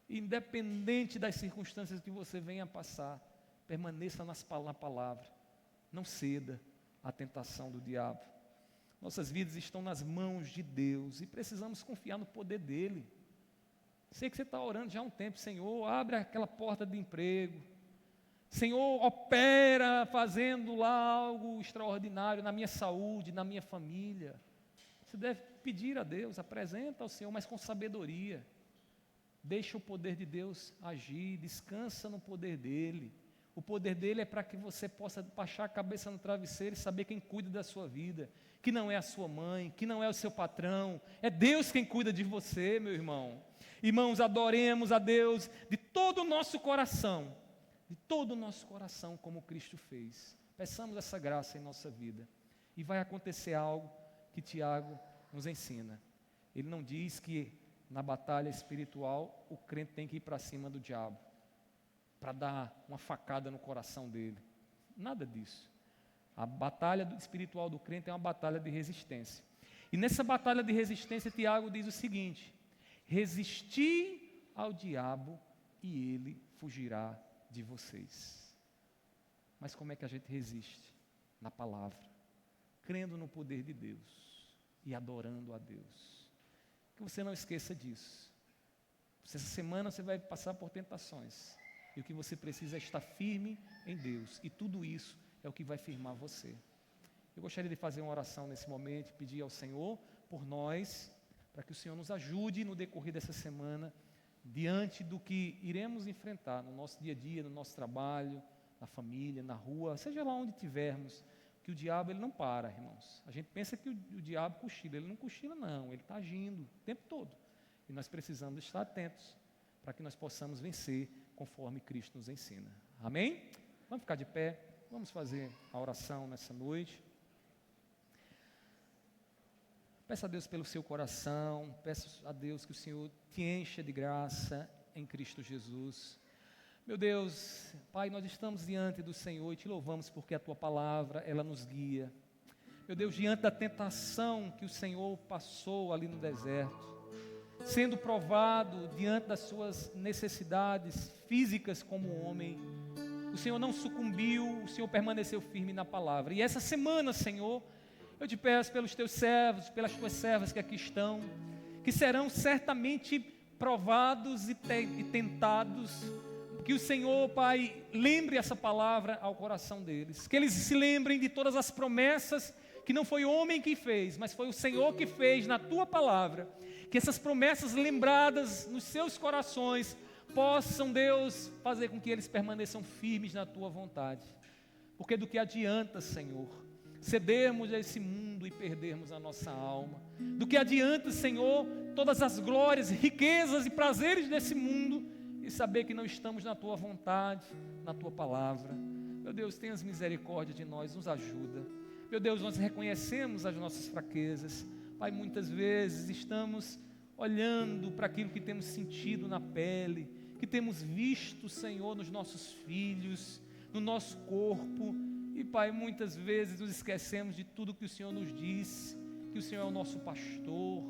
independente das circunstâncias que você venha a passar. Permaneça na palavra, não ceda à tentação do diabo. Nossas vidas estão nas mãos de Deus e precisamos confiar no poder dEle. Sei que você está orando já há um tempo, Senhor, abre aquela porta de emprego, Senhor, opera fazendo lá algo extraordinário na minha saúde, na minha família. Você deve pedir a Deus, apresenta ao Senhor, mas com sabedoria. Deixa o poder de Deus agir, descansa no poder dEle. O poder dEle é para que você possa baixar a cabeça no travesseiro e saber quem cuida da sua vida, que não é a sua mãe, que não é o seu patrão, é Deus quem cuida de você, meu irmão. Irmãos, adoremos a Deus de todo o nosso coração, como Cristo fez. Peçamos essa graça em nossa vida, e vai acontecer algo que Tiago nos ensina. Ele não diz que na batalha espiritual, o crente tem que ir para cima do diabo, para dar uma facada no coração dele. Nada disso. A batalha espiritual do crente é uma batalha de resistência. E nessa batalha de resistência, Tiago diz o seguinte: resisti ao diabo e ele fugirá de vocês. Mas como é que a gente resiste? Na palavra, crendo no poder de Deus e adorando a Deus. Que você não esqueça disso. Essa semana você vai passar por tentações, e o que você precisa é estar firme em Deus, e tudo isso é o que vai firmar você. Eu gostaria de fazer uma oração nesse momento, pedir ao Senhor por nós, para que o Senhor nos ajude no decorrer dessa semana, diante do que iremos enfrentar no nosso dia a dia, no nosso trabalho, na família, na rua, seja lá onde estivermos, que o diabo ele não para, irmãos. A gente pensa que o diabo cochila, ele não cochila não, ele está agindo o tempo todo. E nós precisamos estar atentos, para que nós possamos vencer conforme Cristo nos ensina. Amém? Vamos ficar de pé, vamos fazer a oração nessa noite. Peça a Deus pelo seu coração, peça a Deus que o Senhor te encha de graça em Cristo Jesus. Meu Deus, Pai, nós estamos diante do Senhor e te louvamos porque a Tua palavra, ela nos guia. Meu Deus, diante da tentação que o Senhor passou ali no deserto, sendo provado diante das suas necessidades físicas como homem, o Senhor não sucumbiu, o Senhor permaneceu firme na palavra. E essa semana, Senhor, eu te peço pelos teus servos, pelas tuas servas que aqui estão, que serão certamente provados e tentados, que o Senhor, Pai, lembre essa palavra ao coração deles, que eles se lembrem de todas as promessas que não foi o homem que fez, mas foi o Senhor que fez na tua palavra, que essas promessas lembradas nos seus corações possam, Deus, fazer com que eles permaneçam firmes na tua vontade, porque do que adianta, Senhor, cedermos a esse mundo e perdermos a nossa alma? Do que adianta, Senhor, todas as glórias, riquezas e prazeres desse mundo e saber que não estamos na Tua vontade, na Tua palavra? Meu Deus, tenhas misericórdia de nós, nos ajuda. Meu Deus, nós reconhecemos as nossas fraquezas. Pai, muitas vezes estamos olhando para aquilo que temos sentido na pele, que temos visto, Senhor, nos nossos filhos, no nosso corpo. E, Pai, muitas vezes nos esquecemos de tudo que o Senhor nos disse, que o Senhor é o nosso pastor,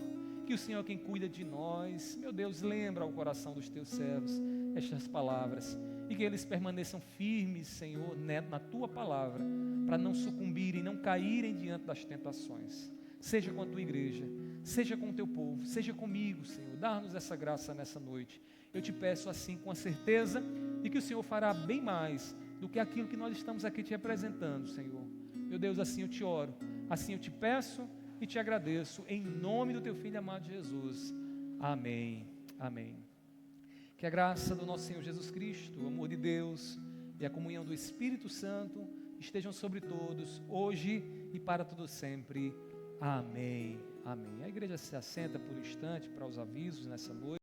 que o Senhor é quem cuida de nós. Meu Deus, lembra ao coração dos teus servos estas palavras, e que eles permaneçam firmes, Senhor, na tua palavra, para não sucumbirem, não caírem diante das tentações. Seja com a tua igreja, seja com o teu povo, seja comigo, Senhor. Dá-nos essa graça nessa noite. Eu te peço assim, com a certeza de que o Senhor fará bem mais do que aquilo que nós estamos aqui te apresentando, Senhor. Meu Deus, assim eu te oro, assim eu te peço e te agradeço, em nome do teu Filho amado Jesus. Amém, amém. Que a graça do nosso Senhor Jesus Cristo, o amor de Deus e a comunhão do Espírito Santo estejam sobre todos, hoje e para todo sempre. Amém, amém. A igreja se assenta por um instante para os avisos nessa noite.